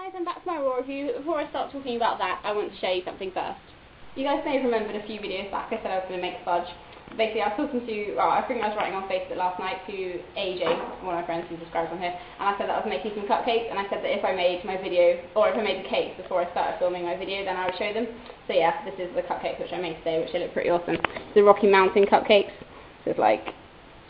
guys, I'm back to my Raw review. Before I start talking about that, I want to show you something first. You guys may have remembered a few videos back I said I was going to make fudge. Basically, I was talking to, I think I was writing on Facebook last night to AJ, one of my friends who subscribes on here, and I said that I was making some cupcakes, and I said that if I made my video, or if I made the cakes before I started filming my video, then I would show them. So yeah, this is the cupcakes which I made today, which they look pretty awesome. The Rocky Mountain cupcakes, so it's like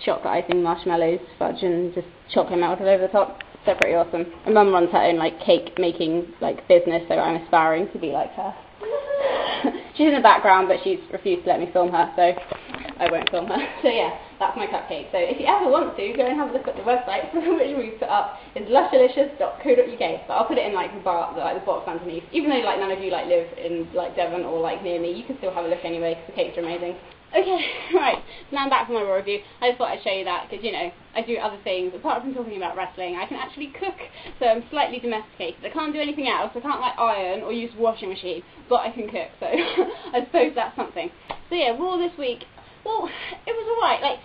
chocolate icing, marshmallows, fudge, and just chocolate melted over the top. They're pretty awesome. My mum runs her own like cake making like business, so I'm aspiring to be like her. She's in the background, but she's refused to let me film her, so I won't film her. So yeah, that's my cupcake. So if you ever want to, go and have a look at the website, which we've put up. It's lushdilicious.co.uk. But I'll put it in like the bar, like the box underneath. Even though like none of you like live in like Devon or like near me, you can still have a look anyway, because the cakes are amazing. Okay, right, so now I'm back for my Raw review. I just thought I'd show you that, because, you know, I do other things. Apart from talking about wrestling, I can actually cook, so I'm slightly domesticated. I can't do anything else. I can't, like, iron or use washing machine, but I can cook, so I suppose that's something. So, yeah, Raw this week, well, it was alright. Like,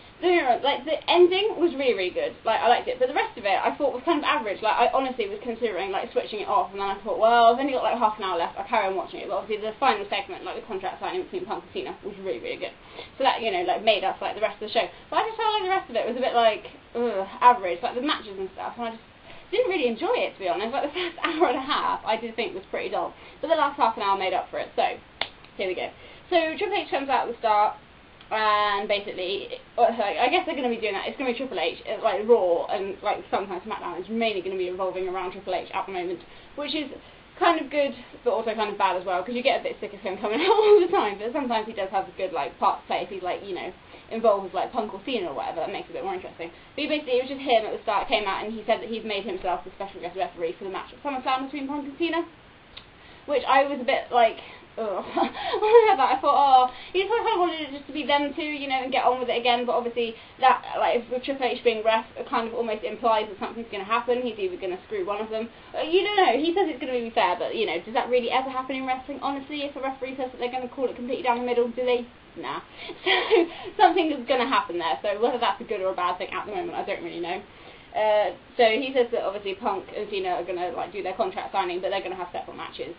the ending was really, really good. Like, I liked it, but the rest of it I thought was kind of average. Like, I honestly was considering, like, switching it off, and then I thought, well, I've only got, like, half an hour left. I'll carry on watching it, but obviously the final segment, like, the contract signing between Punk and Cena was really, really good. So that, you know, like, made us like the rest of the show. But I just felt like the rest of it was a bit, like, average, like, the matches and stuff, and I just didn't really enjoy it, to be honest. Like, the first hour and a half I did think was pretty dull, but the last half an hour made up for it, so here we go. So Triple H comes out at the start, and basically, like, I guess they're going to be doing that. It's going to be Triple H, like Raw, and like sometimes SmackDown is mainly going to be revolving around Triple H at the moment, which is kind of good, but also kind of bad as well, because you get a bit sick of him coming out all the time. But sometimes he does have a good like part to play if he's like, you know, involved with like Punk or Cena or whatever. That makes it a bit more interesting. But basically, it was just him at the start. Came out and he said that he's made himself the special guest referee for the match at Summerslam between Punk and Cena, which I was a bit like, ugh. When I heard that, I thought, oh, you just kind of wanted it just to be them two, you know, and get on with it again. But obviously, that, like, with Triple H being ref, it kind of almost implies that something's going to happen. He's either going to screw one of them. You don't know. He says it's going to be fair, but, you know, does that really ever happen in wrestling? Honestly, if a referee says that they're going to call it completely down the middle, do they? Nah. So, something is going to happen there. So, whether that's a good or a bad thing at the moment, I don't really know. So, he says that obviously Punk and Cena are going to, like, do their contract signing, but they're going to have separate matches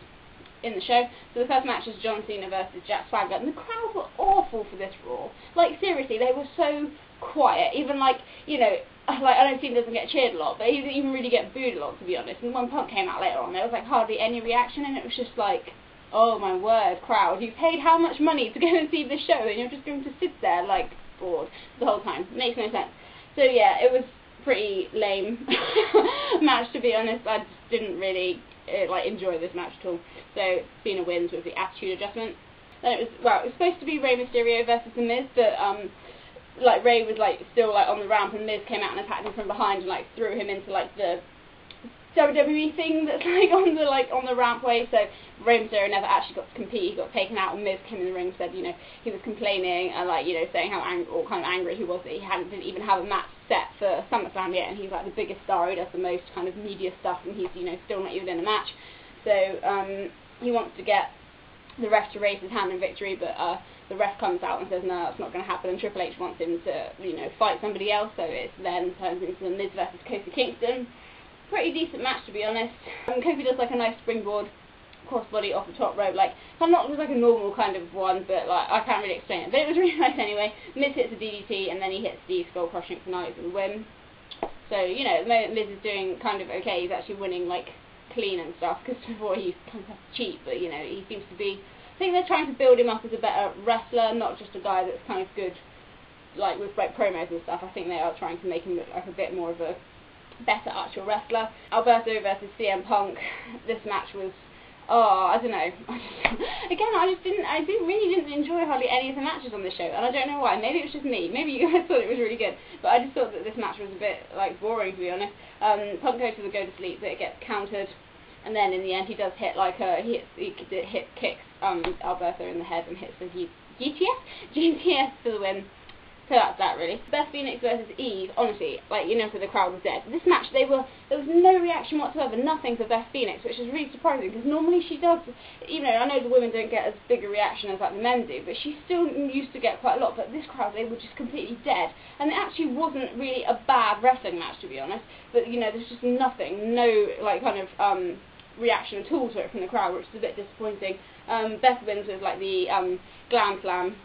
in the show. So the first match is John Cena versus Jack Swagger, and the crowd were awful for this Raw. Like, seriously, they were so quiet. Even, like, you know, like, I know Cena doesn't get cheered a lot, but he didn't even really get booed a lot, to be honest. And when Punk came out later on, there was, like, hardly any reaction, and it was just like, oh my word, crowd, you paid how much money to go and see this show, and you're just going to sit there, like, bored the whole time. Makes no sense. So, yeah, it was pretty lame match, to be honest. I just didn't really like enjoy this match at all. So Cena wins with the attitude adjustment. Then it was supposed to be Rey Mysterio versus The Miz, but like Rey was like still like on the ramp, and Miz came out and attacked him from behind and like threw him into like the WWE thing that's like on the rampway. So Rey Mysterio never actually got to compete. He got taken out, and Miz came in the ring and said, you know, he was complaining and like, you know, saying how kind of angry he was that he didn't even have a match set for SummerSlam yet, and he's like the biggest star, he does the most kind of media stuff, and he's, you know, still not even in a match. So he wants to get the ref to raise his hand in victory, but the ref comes out and says no, that's not going to happen, and Triple H wants him to, you know, fight somebody else. So it then turns into the Miz versus Kofi Kingston. Pretty decent match, to be honest. Kofi does like a nice springboard crossbody off the top rope, like, not just like a normal kind of one, but like, I can't really explain it, but it was really nice anyway. Miz hits a DDT, and then he hits the skull crushing finale for the win. So, you know, at the moment Miz is doing kind of okay. He's actually winning like clean and stuff, because before he kind of cheat, but you know, he seems to be, I think they're trying to build him up as a better wrestler, not just a guy that's kind of good like with like promos and stuff. I think they are trying to make him look like a bit more of a better actual wrestler. Alberto versus CM Punk. This match was, oh, I don't know. I really didn't enjoy hardly any of the matches on this show, and I don't know why. Maybe it was just me. Maybe you guys thought it was really good, but I just thought that this match was a bit like boring, to be honest. Punk goes to the go to sleep, but it gets countered, and then in the end he does hit like he kicks Alberto in the head and hits the GTS for the win. So that's that, really. Beth Phoenix versus Eve, honestly, like, you know, so the crowd was dead. This match, there was no reaction whatsoever, nothing for Beth Phoenix, which is really surprising, because normally she does, you know, I know the women don't get as big a reaction as like the men do, but she still used to get quite a lot. But this crowd, they were just completely dead, and it actually wasn't really a bad wrestling match, to be honest, but, you know, there's just nothing, no, like, kind of, reaction at all to it from the crowd, which is a bit disappointing. Beth wins with like the glam slam,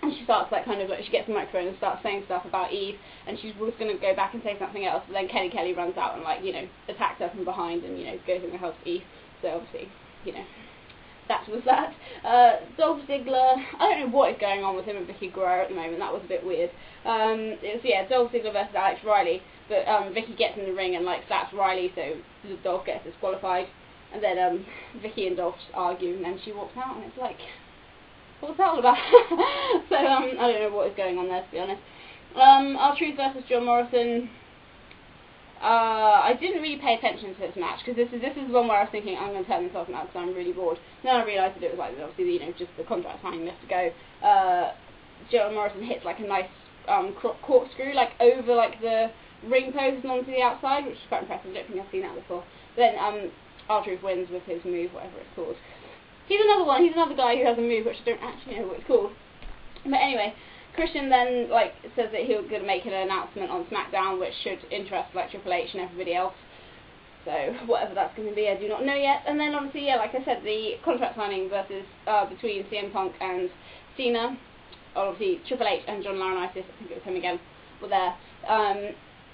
and she starts like kind of like, she gets the microphone and starts saying stuff about Eve, and she was going to go back and say something else, but then Kelly runs out and like, you know, attacks her from behind and, you know, goes in and helps Eve. So obviously, you know, that was that. Dolph Ziggler, I don't know what is going on with him and Vicky Guerrero at the moment. That was a bit weird. It was, Dolph Ziggler versus Alex Riley, but Vicky gets in the ring and like slaps Riley, so Dolph gets disqualified, and then Vicky and Dolph argue, and then she walks out, and it's like, what's that all about? So I don't know what is going on there, to be honest. R-Truth versus John Morrison. I didn't really pay attention to this match, because this is one where I was thinking, I'm going to turn this off now because I'm really bored. Then I realised that it was like, obviously, you know, just the contract signing left to go. John Morrison hits like a nice corkscrew, like over like the ring post and onto the outside, which is quite impressive. I don't think I've seen that before. Then R-Truth wins with his move, whatever it's called. He's another guy who has a move which I don't actually know what it's called. But anyway, Christian then like says that he's going to make an announcement on SmackDown which should interest like Triple H and everybody else. So whatever that's going to be, I do not know yet. And then obviously, yeah, like I said, the contract signing versus between CM Punk and Cena. Obviously, Triple H and John Laurinaitis, I think it was him again, were there.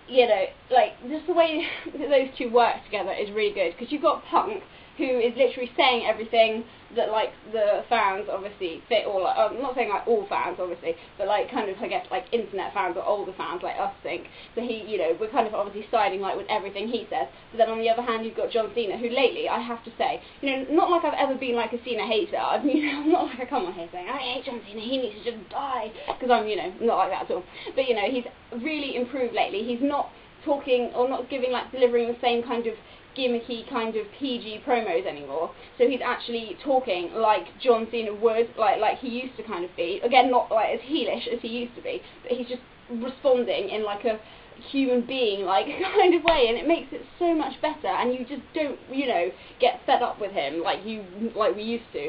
You know, like, just the way that those two work together is really good, because you've got Punk, who is literally saying everything that, like, the fans obviously fit, or, like, I'm not saying, like, all fans, obviously, but, like, kind of, I guess, like, internet fans or older fans like us think. So he, you know, we're kind of obviously siding, like, with everything he says. But then on the other hand, you've got John Cena, who lately, I have to say, you know, not like I've ever been, like, a Cena hater. I mean, you know, I'm not like I come on here saying, I hate John Cena, he needs to just die, because I'm, you know, not like that at all. But, you know, he's really improved lately. He's not talking, or not giving, like, delivering the same kind of gimmicky kind of PG promos anymore, so he's actually talking like John Cena would, like he used to kind of be, again not like as heelish as he used to be, but he's just responding in like a human being like kind of way, and it makes it so much better, and you just don't, you know, get fed up with him like we used to,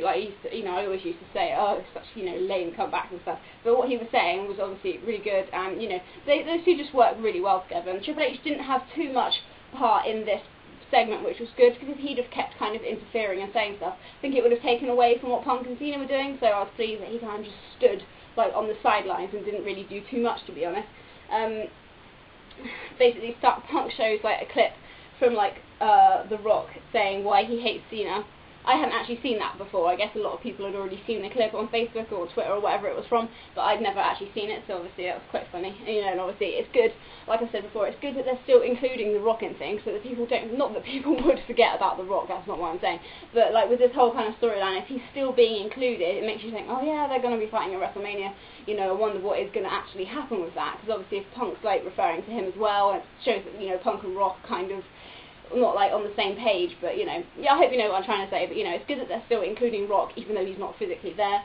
you know, I always used to say, oh, it's such, you know, lame comebacks and stuff, but what he was saying was obviously really good, and you know, those two just work really well together, and Triple H didn't have too much part in this segment, which was good, because if he'd have kept kind of interfering and saying stuff, I think it would have taken away from what Punk and Cena were doing, so I was pleased that he kind of just stood like on the sidelines and didn't really do too much, to be honest. Basically, Punk shows like a clip from like The Rock saying why he hates Cena. I hadn't actually seen that before. I guess a lot of people had already seen the clip on Facebook or Twitter or whatever it was from, but I'd never actually seen it, so obviously that was quite funny. And, you know, and obviously it's good, like I said before, it's good that they're still including The Rock in things, so that people don't, not that people would forget about The Rock, that's not what I'm saying, but like with this whole kind of storyline, if he's still being included, it makes you think, oh yeah, they're going to be fighting at WrestleMania, you know, I wonder what is going to actually happen with that, because obviously if Punk's like referring to him as well, it shows that, you know, Punk and Rock kind of not like on the same page, but you know, yeah, I hope you know what I'm trying to say, but you know, it's good that they're still including Rock, even though he's not physically there.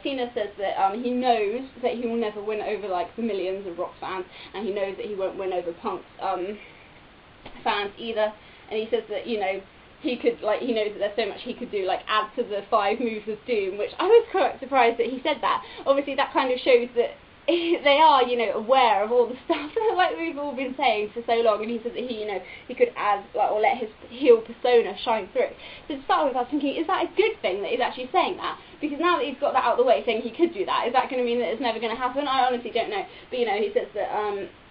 Cena says that he knows that he will never win over like the millions of Rock fans, and he knows that he won't win over Punk's fans either, and he says that, you know, he could, like, he knows that there's so much he could do, like add to the 5 moves of doom, which I was quite surprised that he said that. Obviously that kind of shows that they are, you know, aware of all the stuff that like we've all been saying for so long, and he said that he, you know, he could add, like, or let his heel persona shine through. So to start with, I was thinking, is that a good thing that he's actually saying that? Because now that he's got that out of the way, saying he could do that, is that going to mean that it's never going to happen? I honestly don't know. But, you know, he says that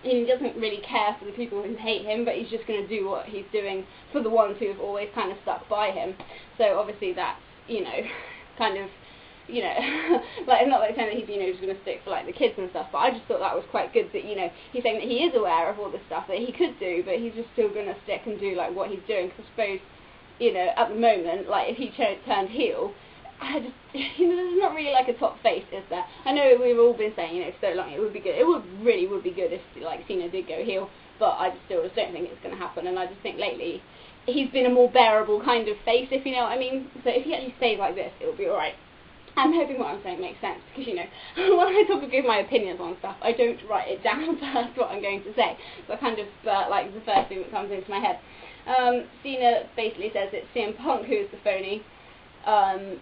he doesn't really care for the people who hate him, but he's just going to do what he's doing for the ones who have always kind of stuck by him. So obviously that's, you know, kind of, you know, like, not like saying that he's, you know, just going to stick for like the kids and stuff, but I just thought that was quite good that, you know, he's saying that he is aware of all the stuff that he could do, but he's just still going to stick and do like what he's doing, because I suppose, you know, at the moment, like, if he turned heel, I just, you know, there's not really like a top face, is there? I know we've all been saying, you know, so long, it would be good, it would be good if like Cena did go heel, but I just still don't think it's going to happen, and I just think lately he's been a more bearable kind of face, if you know what I mean. So if he actually stays like this, it'll be alright. I'm hoping what I'm saying makes sense, because, you know, when I talk and give my opinions on stuff, I don't write it down first what I'm going to say, so I kind of, like, the first thing that comes into my head. Cena basically says it's CM Punk who is the phony,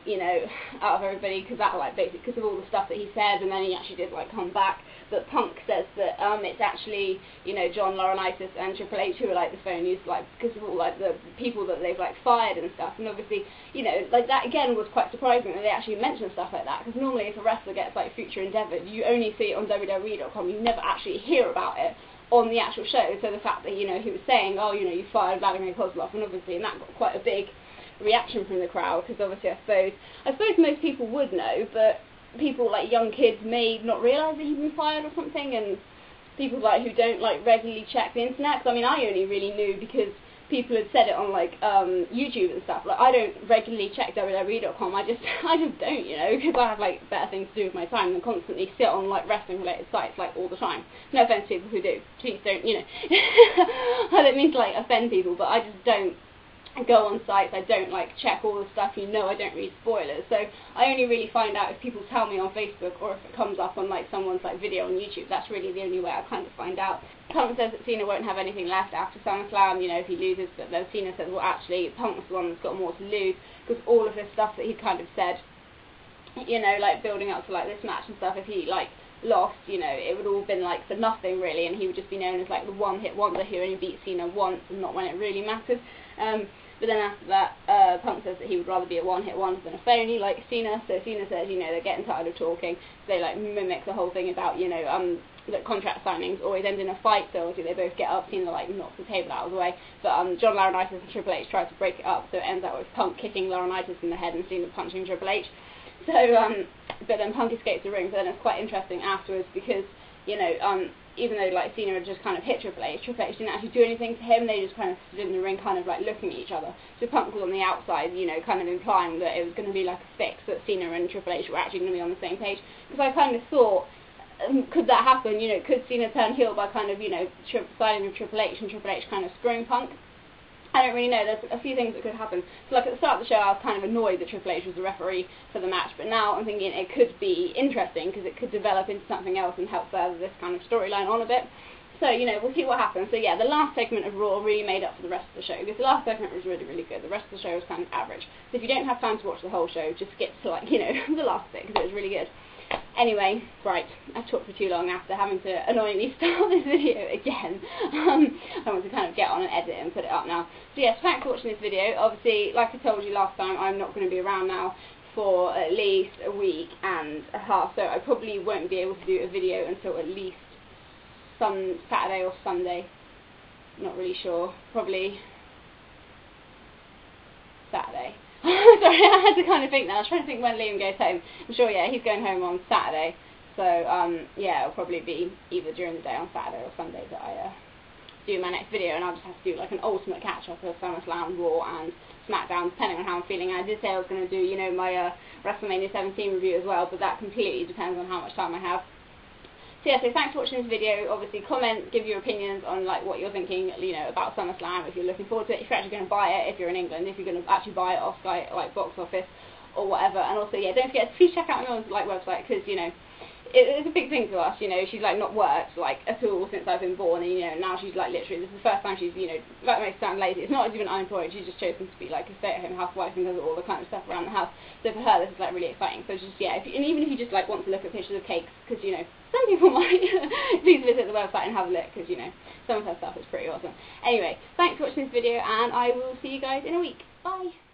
you know, out of everybody, because that, like, basically because of all the stuff that he said, and then he actually did, like, come back. But Punk says that it's actually, you know, John Laurinaitis and Triple H who are, like, the phonies, like, because of all, like, the people that they've, like, fired and stuff. And obviously, you know, like, that again was quite surprising that they actually mentioned stuff like that, because normally if a wrestler gets, like, future endeavoured, you only see it on WWE.com, you never actually hear about it on the actual show. So the fact that, you know, he was saying, oh, you know, you fired Vladimir Kozlov, and obviously, and that got quite a big reaction from the crowd, because obviously I suppose most people would know, but people, like young kids, may not realise that he'd been fired or something, and people, like, who don't, like, regularly check the internet, because I mean, I only really knew because people had said it on, like, YouTube and stuff. Like, I don't regularly check WWE.com, I just don't, you know, because I have, like, better things to do with my time than constantly sit on, like, wrestling related sites, like, all the time. No offence to people who do, please don't, you know. I don't mean to, like, offend people, but I just don't go on sites, I don't, like, check all the stuff, you know, I don't read spoilers, so I only really find out if people tell me on Facebook, or if it comes up on, like, someone's, like, video on YouTube. That's really the only way I kind of find out. Punk says that Cena won't have anything left after SummerSlam, you know, if he loses, but then Cena says, well, actually, Punk's the one that's got more to lose, because all of this stuff that he kind of said, you know, like, building up to, like, this match and stuff, if he, like, lost, you know, it would all been, like, for nothing, really, and he would just be known as, like, the one-hit wonder who only beat Cena once, and not when it really mattered. But then after that, Punk says that he would rather be a one-hit wonder than a phony like Cena. So Cena says, you know, they're getting tired of talking. So they, like, mimic the whole thing about, you know, that contract signings always end in a fight. So obviously they both get up, Cena, like, knocks the table out of the way. But John Laurinaitis and Triple H try to break it up, so it ends up with Punk kicking Laurinaitis in the head and Cena punching Triple H. So, but then Punk escapes the ring. So then it's quite interesting afterwards because, you know, even though, like, Cena had just kind of hit Triple H didn't actually do anything to him. They just kind of stood in the ring, kind of, like, looking at each other. So Punk was on the outside, you know, kind of implying that it was going to be like a fix, that Cena and Triple H were actually going to be on the same page. Because I kind of thought, could that happen? You know, could Cena turn heel by kind of, you know, siding with Triple H and Triple H kind of screwing Punk? I don't really know. There's a few things that could happen. So, like, at the start of the show, I was kind of annoyed that Triple H was the referee for the match, but now I'm thinking it could be interesting because it could develop into something else and help further this kind of storyline on a bit. So, you know, we'll see what happens. So, yeah, the last segment of Raw really made up for the rest of the show, because the last segment was really, really good. The rest of the show was kind of average. So if you don't have time to watch the whole show, just skip to, like, you know, the last bit, because it was really good. Anyway, right, I've talked for too long after having to annoyingly start this video again. I want to kind of get on and edit it and put it up now. So yes, thanks for watching this video. Obviously, like I told you last time, I'm not going to be around now for at least a week and a half, so I probably won't be able to do a video until at least some Saturday or Sunday. Not really sure. Probably Saturday. Sorry, I had to kind of think now. I was trying to think when Liam goes home. I'm sure, yeah, he's going home on Saturday. So, yeah, it'll probably be either during the day on Saturday or Sunday that I do my next video, and I'll just have to do, like, an ultimate catch-up of SummerSlam, Raw, and SmackDown, depending on how I'm feeling. And I did say I was going to do, you know, my WrestleMania 17 review as well, but that completely depends on how much time I have. So yeah, so thanks for watching this video. Obviously, comment, give your opinions on, like, what you're thinking, you know, about SummerSlam, if you're looking forward to it, if you're actually going to buy it, if you're in England, if you're going to actually buy it off, like, box office or whatever. And also, yeah, don't forget to please check out my mum's, like, website, because, you know, it's a big thing to us, you know. She's, like, not worked, like, at all since I've been born, and, you know, now she's, like, literally, this is the first time she's, you know, like, makes it sound lazy. It's not even unemployed, she's just chosen to be, like, a stay-at-home housewife and does all the kind of stuff around the house. So for her, this is, like, really exciting. So just, yeah, and even if you just, like, want to look at pictures of cakes, because, you know, some people might, please visit the website and have a look, because, you know, some of her stuff is pretty awesome. Anyway, thanks for watching this video, and I will see you guys in a week. Bye!